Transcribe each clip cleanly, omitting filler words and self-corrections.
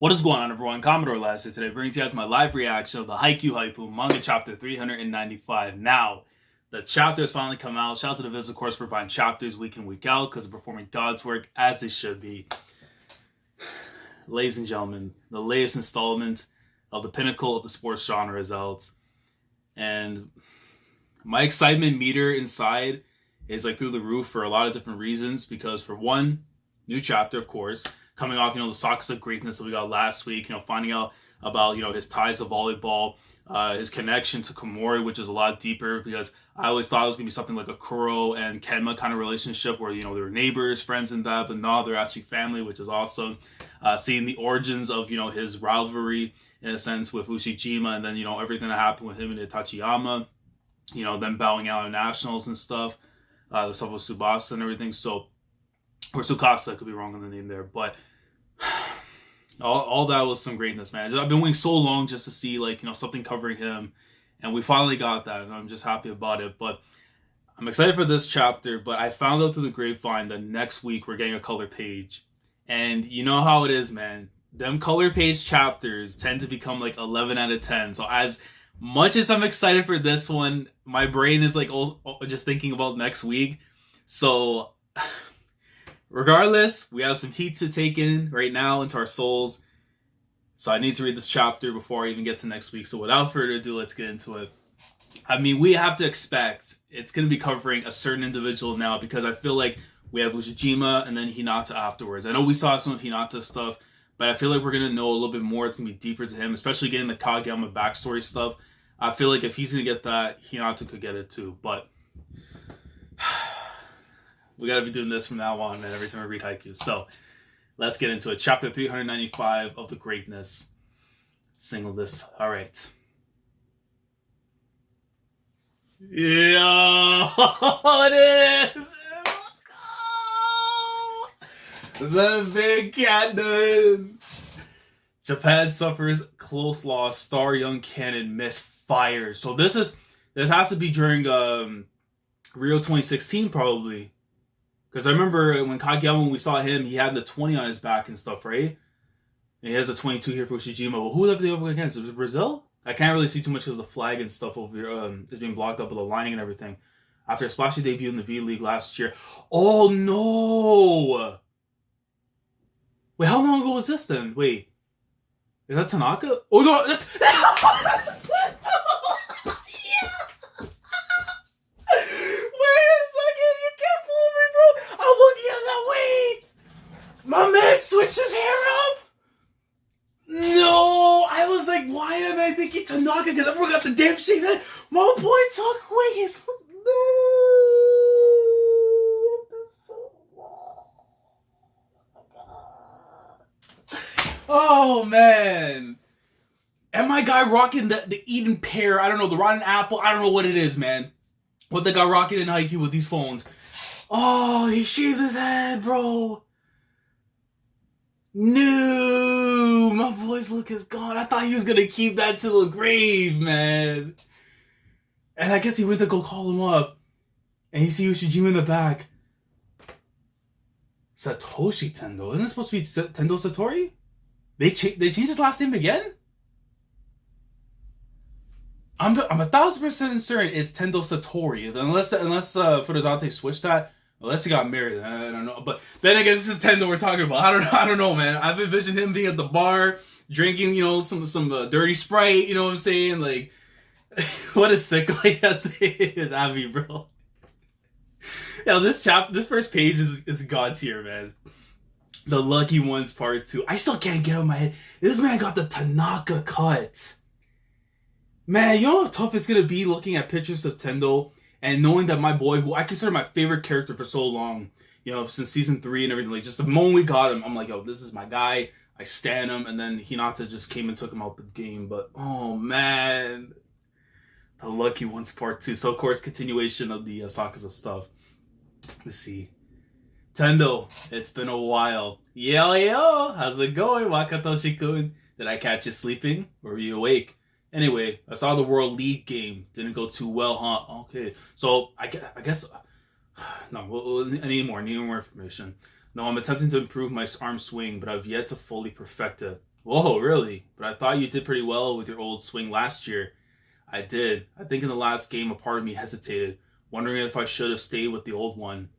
What is going on, everyone? Commodore last year today, bringing to you guys my live reaction of the Haikyu manga chapter 395. Now, the chapter has finally come out. Shout out to the Viz, of course, for providing chapters week in, week out, because they're performing God's work as they should be. Ladies and gentlemen, the latest installment of the pinnacle of the sports genre is out. And my excitement meter inside is like through the roof for a lot of different reasons, because for one, new chapter, of course, coming off, the Sakas of greatness that we got last week, finding out about, his ties to volleyball, his connection to Commodore, which is a lot deeper, because I always thought it was going to be something like a Kuro and Kenma kind of relationship where, they were neighbors, friends and that, but no, they're actually family, which is awesome. Seeing the origins of, his rivalry, in a sense, with Ushijima, and then, everything that happened with him and Tachiyama, them bowing out in nationals and stuff, the stuff with Tsubasa and everything, so, or Tsukasa, I could be wrong on the name there, but all that was some greatness, man. I've been waiting so long just to see, something covering him, and we finally got that, and I'm just happy about it. But I'm excited for this chapter, but I found out through the grapevine that next week we're getting a color page, and you know how it is, man. Them color page chapters tend to become like 11 out of 10, so as much as I'm excited for this one, my brain is just thinking about next week, so regardless, we have some heat to take in right now into our souls. So I need to read this chapter before I even get to next week. So without further ado, let's get into it. I mean, we have to expect it's going to be covering a certain individual now, because I feel like we have Ushijima and then Hinata afterwards. I know we saw some of Hinata stuff, but I feel like we're going to know a little bit more. It's going to be deeper to him, especially getting the Kageyama backstory stuff. I feel like if he's going to get that, Hinata could get it too. But we got to be doing this from now on, man, every time I read Haikyu. So, let's get into it. Chapter 395 of the Greatness. Single this. All right. Yeah, it is. Let's go. The big cannon. Japan suffers close loss. Star Young Cannon misfires. So this has to be during Rio 2016 probably. Because I remember when Kageyama, when we saw him, he had the 20 on his back and stuff, right? And he has a 22 here for Ushijima. Well, who would that be up against? Is it Brazil? I can't really see too much because the flag and stuff over here is being blocked up with the lining and everything. After a splashy debut in the V-League last year. Oh, no! Wait, how long ago was this then? Wait. Is that Tanaka? Oh, no! That's my man switched his hair up? No! I was like, why am I thinking Tanaka? Because I forgot the damn shit, man. My boy took quick. He's no! That's so long. Oh, man. And my guy rocking the Eden pear. I don't know, the rotten apple. I don't know what it is, man. What the guy rocking in Haikyu with these phones. Oh, he shaves his head, bro. No, my boy's look is gone. I thought he was gonna keep that to the grave, man. And I guess he went to go call him up, and he see Ushijima in the back. Satoshi Tendo, isn't it supposed to be Tendo Satori? They changed his last name again. I'm 1000% certain it's Tendo Satori, unless Furudate switched that. Unless he got married, I don't know. But then again, this is Tendo we're talking about. I don't know, man. I've envisioned him being at the bar, drinking, some dirty Sprite. You know what I'm saying? Like, what a sick way that is, Abby, bro. Yeah, this first page is God tier, man. The Lucky Ones Part 2. I still can't get out of my head. This man got the Tanaka cut. Man, you know how tough it's gonna be looking at pictures of Tendo and knowing that my boy, who I consider my favorite character for so long, since season 3 and everything, like just the moment we got him, I'm like, yo, this is my guy. I stan him, and then Hinata just came and took him out the game. But oh man, the Lucky Ones Part 2. So of course, continuation of the Sakaza stuff. Let's see. Tendo, it's been a while. Yo, how's it going, Wakatoshi-kun? Did I catch you sleeping, or were you awake? Anyway, I saw the World League game. Didn't go too well, huh? Okay. So, I guess... No, I need more information. No, I'm attempting to improve my arm swing, but I've yet to fully perfect it. Whoa, really? But I thought you did pretty well with your old swing last year. I did. I think in the last game, a part of me hesitated, wondering if I should have stayed with the old one.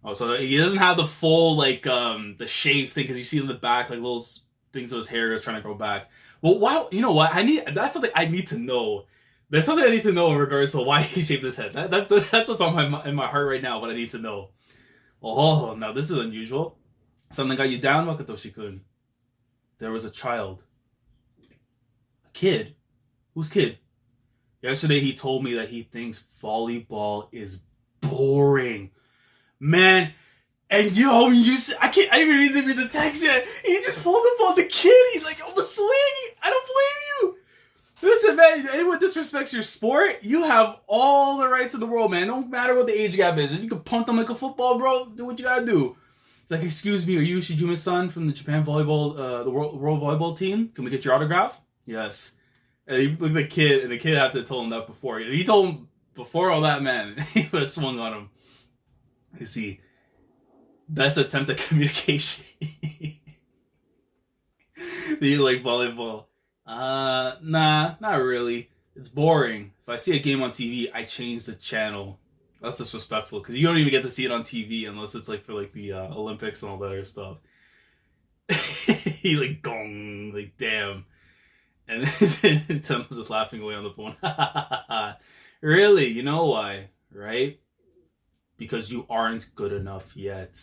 Oh, so he doesn't have the full like the shave thing because you see in the back like little things of his hair is trying to grow back. Well, why? You know what? That's something I need to know. There's something I need to know in regards to why he shaved his head. That's what's on my in my heart right now. What I need to know. Oh, now this is unusual. Something got you down, Wakatoshi-kun. There was a child. A kid? Whose kid? Yesterday he told me that he thinks volleyball is boring. Man, and yo, I didn't even read the text yet. He just pulled up on the kid. He's like, I'm a swing. I don't blame you. Listen, man, anyone disrespects your sport, you have all the rights in the world, man. No matter what the age gap is. If you can punt them like a football, bro, do what you gotta do. He's like, excuse me, are you Ushijima's son from the Japan volleyball, the world volleyball team? Can we get your autograph? Yes. And he looked at the kid, and the kid had to tell him that before. He told him before all that, man. He would have swung on him. You see, best attempt at communication. Do you like volleyball? Nah, not really. It's boring. If I see a game on TV, I change the channel. That's disrespectful because you don't even get to see it on TV unless it's like for like the Olympics and all that other stuff. He like gong, like damn, and then Tim was just laughing away on the phone. Really? You know why, right? Because you aren't good enough yet.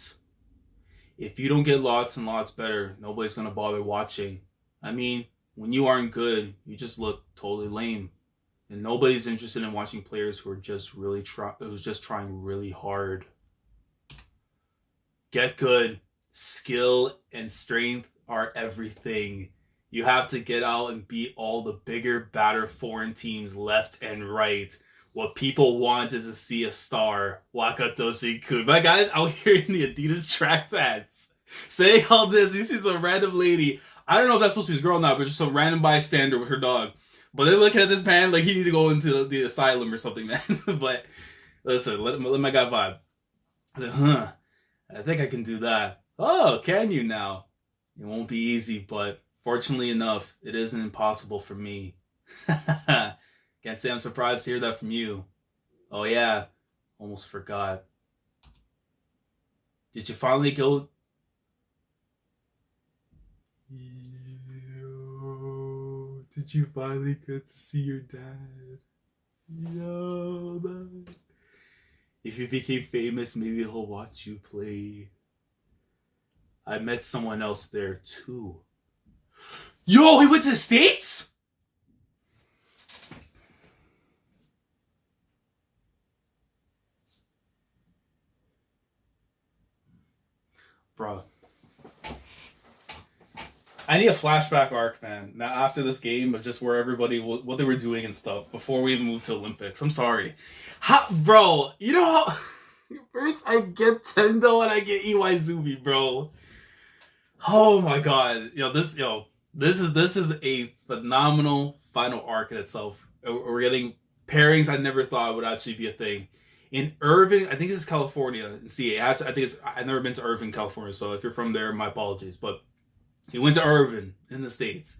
If you don't get lots and lots better, nobody's gonna bother watching. I mean, when you aren't good, you just look totally lame. And nobody's interested in watching players who are just who's just trying really hard. Get good. Skill and strength are everything. You have to get out and beat all the bigger, badder foreign teams left and right. What people want is to see a star. Wakatoshi-kun. My guy's out here in the Adidas track pants. Saying all this, you see some random lady. I don't know if that's supposed to be his girl now, but just some random bystander with her dog. But they're looking at this man like he need to go into the asylum or something, man. But listen, let my guy vibe. I said, I think I can do that. Oh, can you now? It won't be easy, but fortunately enough, it isn't impossible for me. Can't say I'm surprised to hear that from you. Oh yeah, almost forgot. Did you finally go? Yo, did you finally get to see your dad? Yo, man. If you became famous, maybe he'll watch you play. I met someone else there too. Yo, he went to the States? Bro. I need a flashback arc, man. Now after this game, but just where everybody, what they were doing and stuff before we even moved to Olympics. I'm sorry, bro. You know how first I get Tendo and I get Iwaizumi, bro. Oh my god, this is a phenomenal final arc in itself. We're getting pairings I never thought would actually be a thing. In Irving, I think this is California. In CA, I've never been to Irving, California. So if you're from there, my apologies, but. He went to Irvin in the States.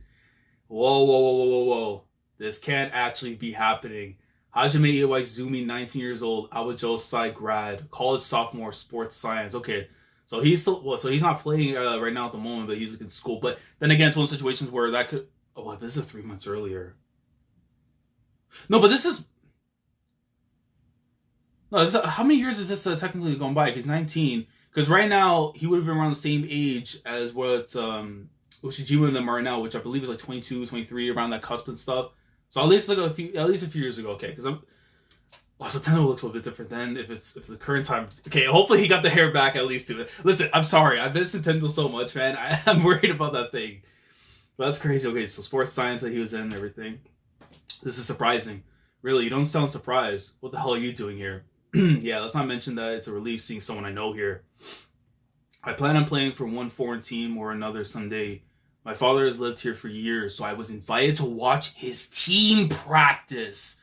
Whoa. This can't actually be happening. Hajime Iwaizumi, 19 years old, Awajo Sai grad, college sophomore, sports science. Okay, so he's not playing right now at the moment, but he's in school. But then again, it's one of those situations where that could. Oh, this is 3 months earlier. No, but this is. No, how many years is this technically gone by? Because 19. Because right now, he would have been around the same age as what Ushijima and them are now, which I believe is like 22, 23, around that cusp and stuff. So at least a few years ago. Okay, because so Tendo looks a little bit different then if it's the current time. Okay, hopefully he got the hair back at least to it. Listen, I'm sorry. I miss Tendo so much, man. I'm worried about that thing. But that's crazy. Okay, so sports science that he was in and everything. This is surprising. Really, you don't sound surprised. What the hell are you doing here? Yeah, let's not mention that it's a relief seeing someone I know here. I plan on playing for one foreign team or another someday. My father has lived here for years, so I was invited to watch his team practice.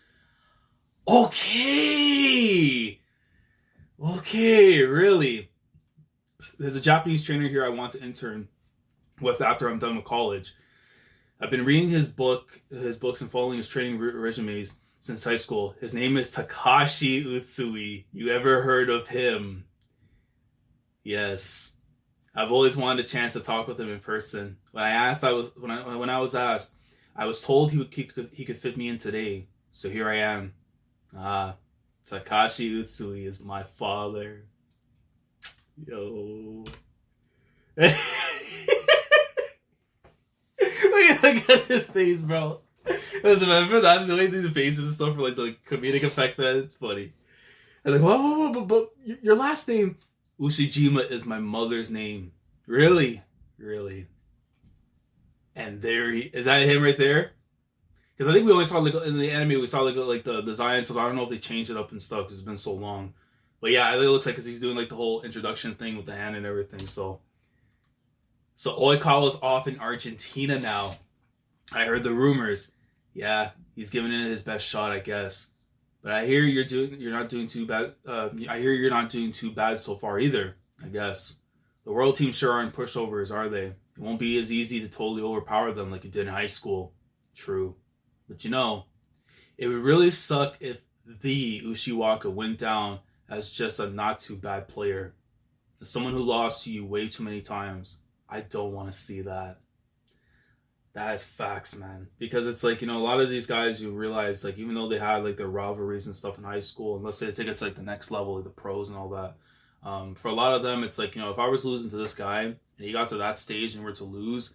Okay, really. There's a Japanese trainer here I want to intern. with after I'm done with college. I've been reading his books and following his training resumes since high school. His name is Takashi Utsui. You ever heard of him? Yes. I've always wanted a chance to talk with him in person. When I was asked, I was told he could fit me in today. So here I am. Takashi Utsui is my father. Yo. Look at his face, bro. Listen, man, for that, the way they do the faces and stuff for like the comedic effect, man, it's funny. And like, whoa, but your last name, Ushijima, is my mother's name. Really? And is that him right there? Because I think we always saw like in the anime we saw like the design, so I don't know if they changed it up and stuff because it's been so long. But yeah, it looks like because he's doing like the whole introduction thing with the hand and everything. So Oikawa's off in Argentina now. I heard the rumors. Yeah, he's giving it his best shot, I guess. But I hear you're not doing too bad. I hear you're not doing too bad so far either, I guess. The world teams sure aren't pushovers, are they? It won't be as easy to totally overpower them like you did in high school. True. But you know, it would really suck if the Ushiwaka went down as just a not too bad player. As someone who lost to you way too many times. I don't want to see that. That is facts, man. Because it's like, you know, a lot of these guys, you realize, like, even though they had, like, their rivalries and stuff in high school, and let's say they take it to, like, the next level, like the pros and all that, for a lot of them, it's like, you know, if I was losing to this guy, and he got to that stage and were to lose,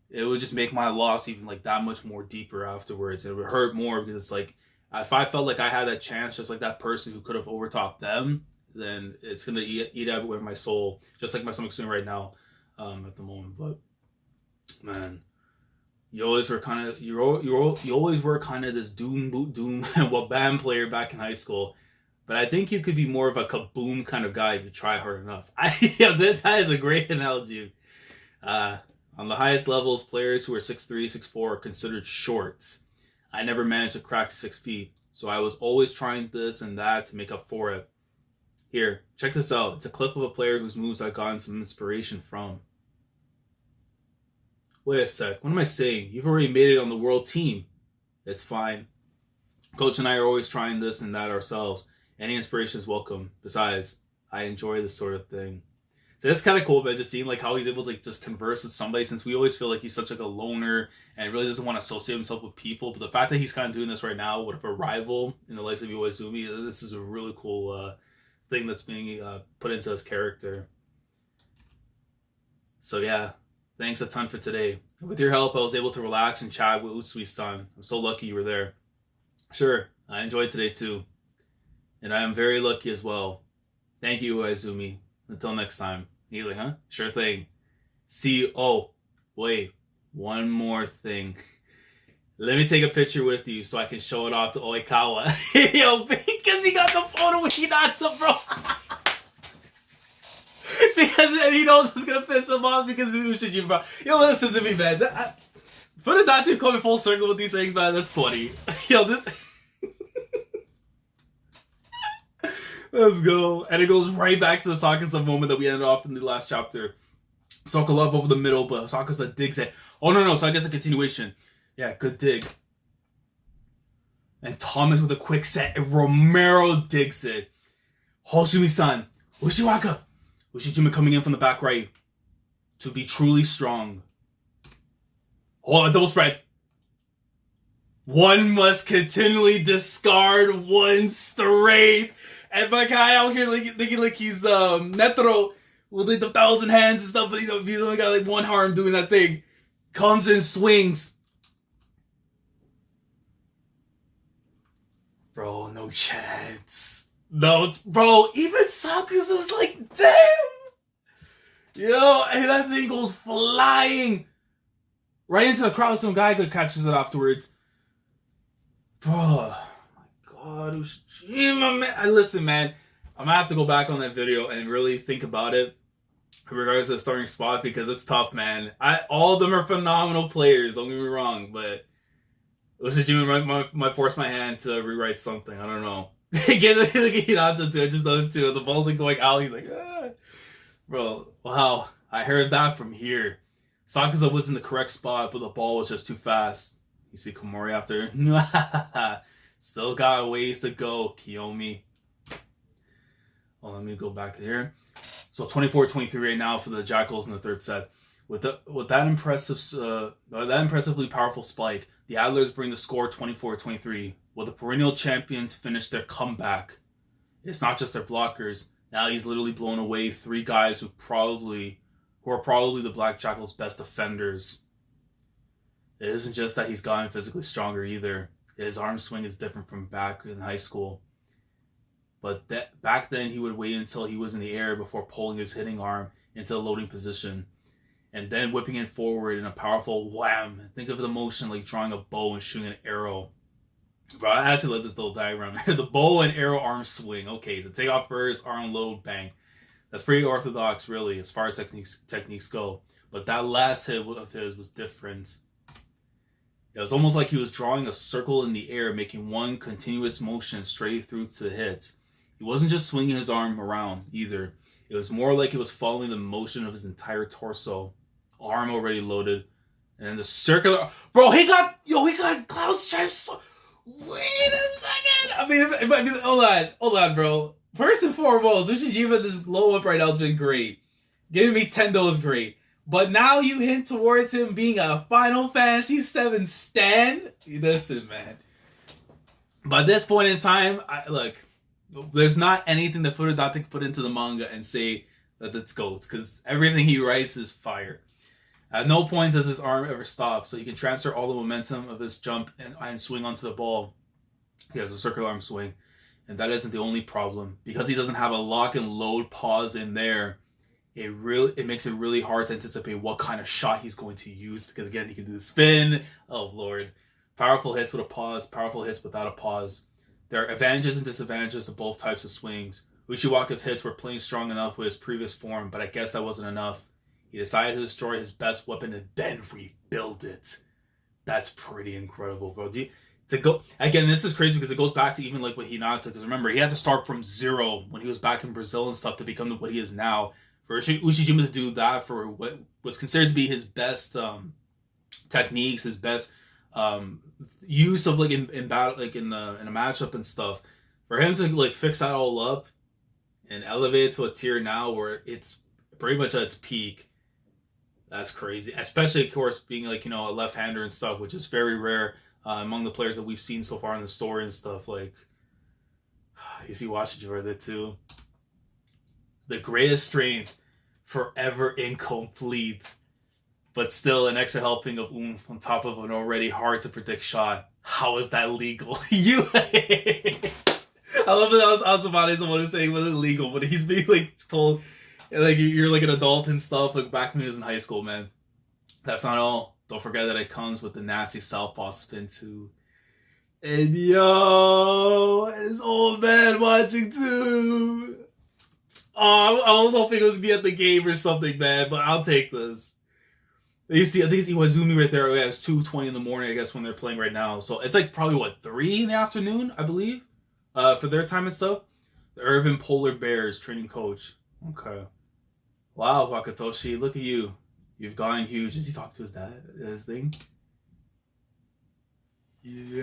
it would just make my loss even, like, that much more deeper afterwards. It would hurt more because it's like, if I felt like I had that chance, just like that person who could have overtopped them, then it's going to eat out with my soul, just like my stomach's doing right now at the moment. But, man... You always were kind of this doom bam player back in high school, but I think you could be more of a kaboom kind of guy if you try hard enough. That is a great analogy. On the highest levels, players who are 6'3", 6'4" are considered short. I never managed to crack 6 feet, so I was always trying this and that to make up for it. Here, check this out. It's a clip of a player whose moves I've gotten some inspiration from. Wait a sec, what am I saying? You've already made it on the world team. It's fine. Coach and I are always trying this and that ourselves. Any inspiration is welcome. Besides, I enjoy this sort of thing. So that's kind of cool, man, just seeing like how he's able to like just converse with somebody, since we always feel like he's such like a loner and really doesn't want to associate himself with people. But the fact that he's kind of doing this right now with a rival in the likes of Iwaizumi, this is a really cool thing that's being put into his character. So yeah. Thanks a ton for today. With your help, I was able to relax and chat with Usui-san. I'm so lucky you were there. Sure, I enjoyed today too. And I am very lucky as well. Thank you, Iwaizumi. Until next time. He's like, huh? Sure thing. See, oh, wait. One more thing. Let me take a picture with you so I can show it off to Oikawa. Yo, because he got the photo with Hinata, bro. Because he knows it's gonna piss him off because of Ushijima, bro. Yo, listen to me, man. For the doctor coming full circle with these things, man, that's funny. Yo, this... Let's go. And it goes right back to the Sakaza moment that we ended off in the last chapter. Sokka love over the middle, but Sakaza digs it. Oh, no, so I guess a continuation. Yeah, good dig. And Thomas with a quick set, and Romero digs it. Hoshimi-san, Ushiwaka. Ushijima coming in from the back right to be truly strong. Oh, a double spread. One must continually discard one strength. And my guy out here thinking like he's Netero with like the 1,000 hands and stuff, but he's only got like one arm doing that thing. Comes and swings. Bro, no chance. No, bro, even Sakaza's like, damn! Yo, and that thing goes flying right into the crowd. Some guy good catches it afterwards. Bro, oh my god, Ushijima, man. Listen, man, I'm gonna have to go back on that video and really think about it in regards to the starting spot, because it's tough, man. All of them are phenomenal players, don't get me wrong, but Ushijima might force my hand to rewrite something. I don't know. Get Hinata too. Just those two. The ball's like going out. He's like, ah. Bro, wow. I heard that from here. Sakuza was in the correct spot, but the ball was just too fast. You see Komori after. Still got a ways to go, Kiyomi. Well, let me go back here. So 24-23 right now for the Jackals in the third set. With that impressively powerful spike, the Adlers bring the score 24-23. Will the perennial champions finish their comeback? It's not just their blockers. Now he's literally blown away 3 guys who are probably the Black Jackals' best defenders. It isn't just that he's gotten physically stronger either. His arm swing is different from back in high school. But back then he would wait until he was in the air before pulling his hitting arm into the loading position, and then whipping it forward in a powerful wham. Think of the motion like drawing a bow and shooting an arrow. Bro, I actually like this little diagram. The bow and arrow arm swing. Okay, so take off first, arm load, bang. That's pretty orthodox, really, as far as techniques go. But that last hit of his was different. It was almost like he was drawing a circle in the air, making one continuous motion straight through to the hits. He wasn't just swinging his arm around, either. It was more like he was following the motion of his entire torso. Arm already loaded. And then the circular... Bro, he got cloud stripes. Wait a second. Hold on, bro. First and foremost, Ushijima, this glow up right now has been great. Giving me Tendo is great. But now you hint towards him being a Final Fantasy VII stan? Listen, man. By this point in time, look, there's not anything that Furudate can put into the manga and say that it's goats, because everything he writes is fire. At no point does his arm ever stop, so he can transfer all the momentum of his jump and swing onto the ball. He has a circular arm swing, and that isn't the only problem. Because he doesn't have a lock and load pause in there, it makes it really hard to anticipate what kind of shot he's going to use, because again, he can do the spin. Oh lord. Powerful hits with a pause, powerful hits without a pause. There are advantages and disadvantages to both types of swings. Ushiwaka's hits were playing strong enough with his previous form, but I guess that wasn't enough. He decided to destroy his best weapon and then rebuild it. That's pretty incredible, bro. Again, this is crazy because it goes back to even like with Hinata, because remember, he had to start from zero when he was back in Brazil and stuff to become what he is now. For Ushijima to do that for what was considered to be his best techniques, his best use of like in battle, like in a matchup and stuff, for him to like fix that all up and elevate it to a tier now where it's pretty much at its peak, that's crazy. Especially, of course, being like, you know, a left-hander and stuff, which is very rare among the players that we've seen so far in the story and stuff. Like, you see Washijima there too. The greatest strength, forever incomplete, but still an extra helping of oomph on top of an already hard to predict shot. How is that legal? I love that Asumane is the one who's saying it wasn't legal, but he's being like told like you're like an adult and stuff, like back when he was in high school, man. That's not all. Don't forget that it comes with the nasty southpaw spin too. And yo, his old man watching too. Oh, I was hoping it was me at the game or something, man, but I'll take this. You see, I think it's Iwaizumi right there. Yeah, it's 2:20 in the morning, I guess, when they're playing right now. So it's like probably, what, 3 in the afternoon, I believe, for their time and stuff. The Irvin Polar Bears training coach. Okay. Wow, Wakatoshi, look at you. You've gotten huge. Does he talk to his dad, his thing? Yo.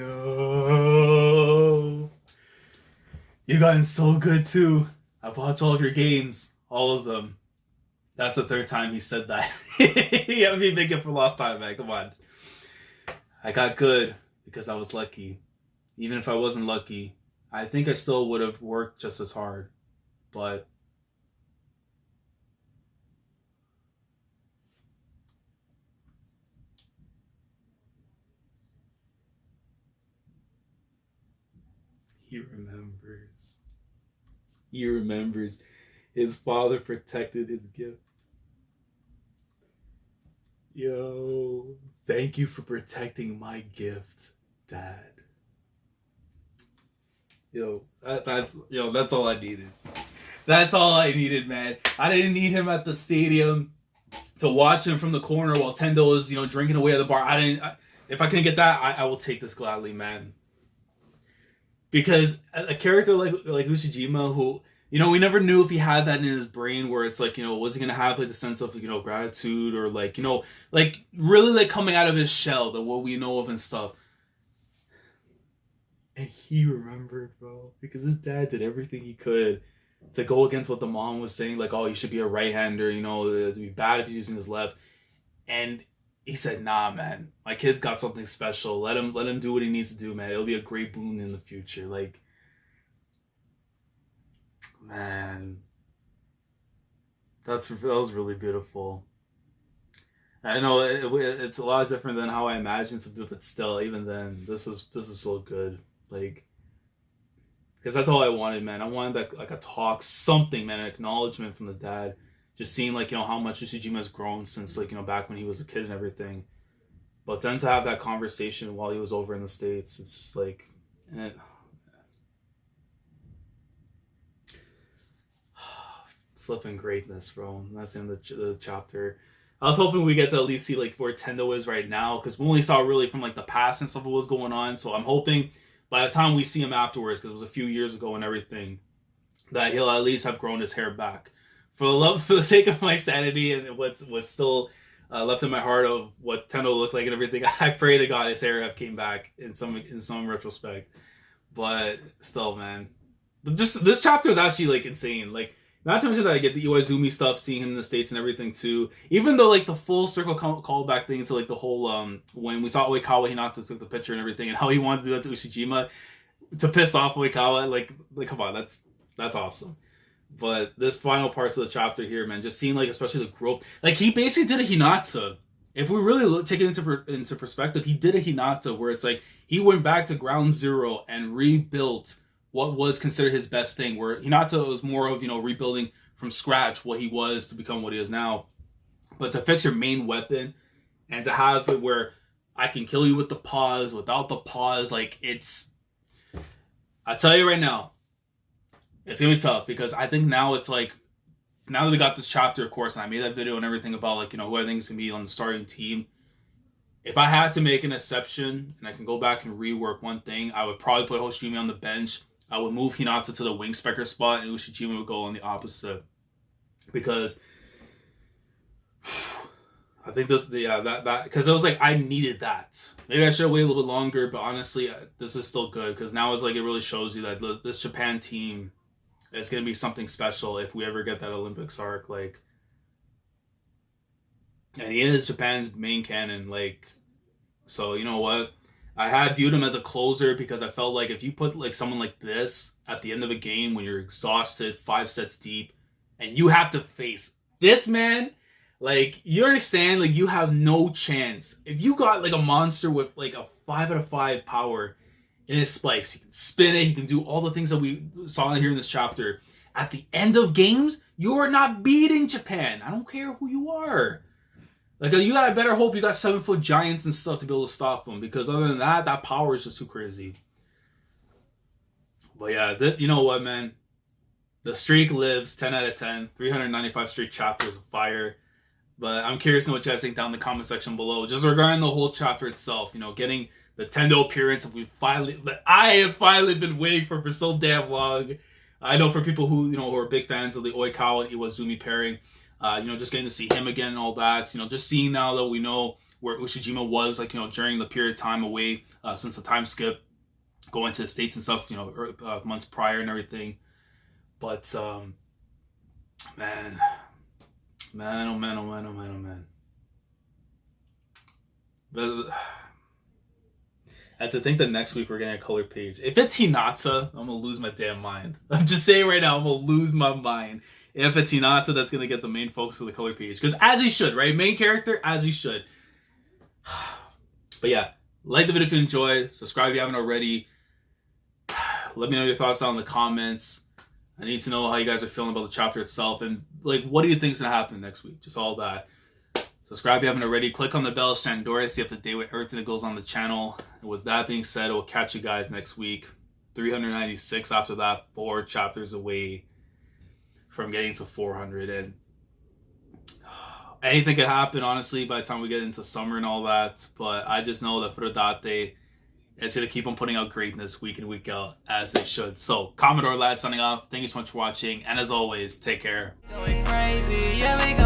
You've gotten so good, too. I've watched all of your games. All of them. That's the 3rd time he said that. You gotta be making for lost time, man. Come on. I got good because I was lucky. Even if I wasn't lucky, I think I still would have worked just as hard. But he remembers. He remembers his father protected his gift. Yo, thank you for protecting my gift, Dad. That's all I needed. That's all I needed, man. I didn't need him at the stadium to watch him from the corner while Tendo is, drinking away at the bar. If I can get that, I will take this gladly, man. Because a character like Ushijima, who you know, we never knew if he had that in his brain where it's like, you know, was he gonna have like the sense of, you know, gratitude or like, you know, like really like coming out of his shell, the what we know of and stuff. And he remembered, bro, because his dad did everything he could to go against what the mom was saying, like, oh, he should be a right-hander, you know, it'd be bad if he's using his left. And he said, nah, man, my kid's got something special. Let him do what he needs to do, man. It'll be a great boon in the future. Like, man, that was really beautiful. I know it's a lot different than how I imagined to do, but still, even then, this is so good. Like, because that's all I wanted, man. I wanted that, like a talk, something, man, an acknowledgement from the dad. Just seeing like, you know, how much Ushijima has grown since, like, you know, back when he was a kid and everything. But then to have that conversation while he was over in the States, it's just like, eh. Flipping greatness, bro. That's the end of the chapter. I was hoping we get to at least see like where Tendo is right now, because we only saw really from like the past and stuff what was going on. So I'm hoping by the time we see him afterwards, because it was a few years ago and everything, that he'll at least have grown his hair back. For the sake of my sanity and what's still left in my heart of what Tendo looked like and everything, I pray to God his hair have came back in some retrospect. But still, man, just this chapter is actually like insane. Like, not to mention that I get the Iwaizumi stuff, seeing him in the States and everything too. Even though like the full circle callback thing to like the whole when we saw Oikawa, Hinata took the picture and everything, and how he wanted to do that to Ushijima to piss off Oikawa. Like come on, that's awesome. But this final parts of the chapter here, man, just seeing like especially the growth. Like he basically did a Hinata. If we really take it into perspective, he did a Hinata where it's like he went back to ground zero and rebuilt what was considered his best thing, where Hinata was more of, you know, rebuilding from scratch what he was to become what he is now. But to fix your main weapon and to have it where I can kill you with the pause, without the pause, like it's... I tell you right now, it's going to be tough, because I think now it's like, now that we got this chapter, of course, and I made that video and everything about like, you know, who I think is going to be on the starting team, if I had to make an exception and I can go back and rework one thing, I would probably put Hoshimi on the bench. I would move Hinata to the wing specker spot, and Ushijima would go on the opposite. Because I think this, that because it was like I needed that. Maybe I should have waited a little bit longer, but honestly, this is still good, because now it's like it really shows you that this Japan team is going to be something special if we ever get that Olympics arc. Like, and he is Japan's main cannon. Like, so you know what? I had viewed him as a closer, because I felt like if you put like someone like this at the end of a game when you're exhausted, 5 sets deep, and you have to face this man, like, you understand, like, you have no chance. If you got like a monster with like a 5 out of 5 power in his spikes, he can spin it, he can do all the things that we saw here in this chapter. At the end of games, you are not beating Japan. I don't care who you are. Like, you gotta better hope you got 7-foot giants and stuff to be able to stop them, because other than that, that power is just too crazy. But yeah, you know what, man? The streak lives. 10 out of 10. 395 straight chapters of fire. But I'm curious to know what you guys think down in the comment section below. Just regarding the whole chapter itself, you know, getting the Tendo appearance that I have finally been waiting for so damn long. I know for people who, you know, who are big fans of the Oikawa and Iwaizumi pairing, you know, just getting to see him again and all that. You know, just seeing now that we know where Ushijima was, like, you know, during the period of time away since the time skip, going to the States and stuff, you know, months prior and everything. But, man, oh man, oh man, oh man, oh man. But, and to think that next week we're getting a color page. If it's Hinata, I'm going to lose my damn mind. I'm just saying right now, I'm going to lose my mind. If it's Hinata, that's going to get the main focus of the color page. Because as he should, right? Main character, as he should. But yeah, like the video if you enjoyed. Subscribe if you haven't already. Let me know your thoughts down in the comments. I need to know how you guys are feeling about the chapter itself. And, like, what do you think is going to happen next week? Just all that. Subscribe if you haven't already. Click on the bell, Shandora, stay up to date with everything that goes on the channel. And with that being said, I will catch you guys next week. 396 after that, 4 chapters away from getting to 400. And anything could happen, honestly, by the time we get into summer and all that. But I just know that Frodate it's going to keep on putting out greatness week in, week out, as they should. So, Commodore Lad signing off. Thank you so much for watching. And as always, take care. Going crazy. Yeah, we go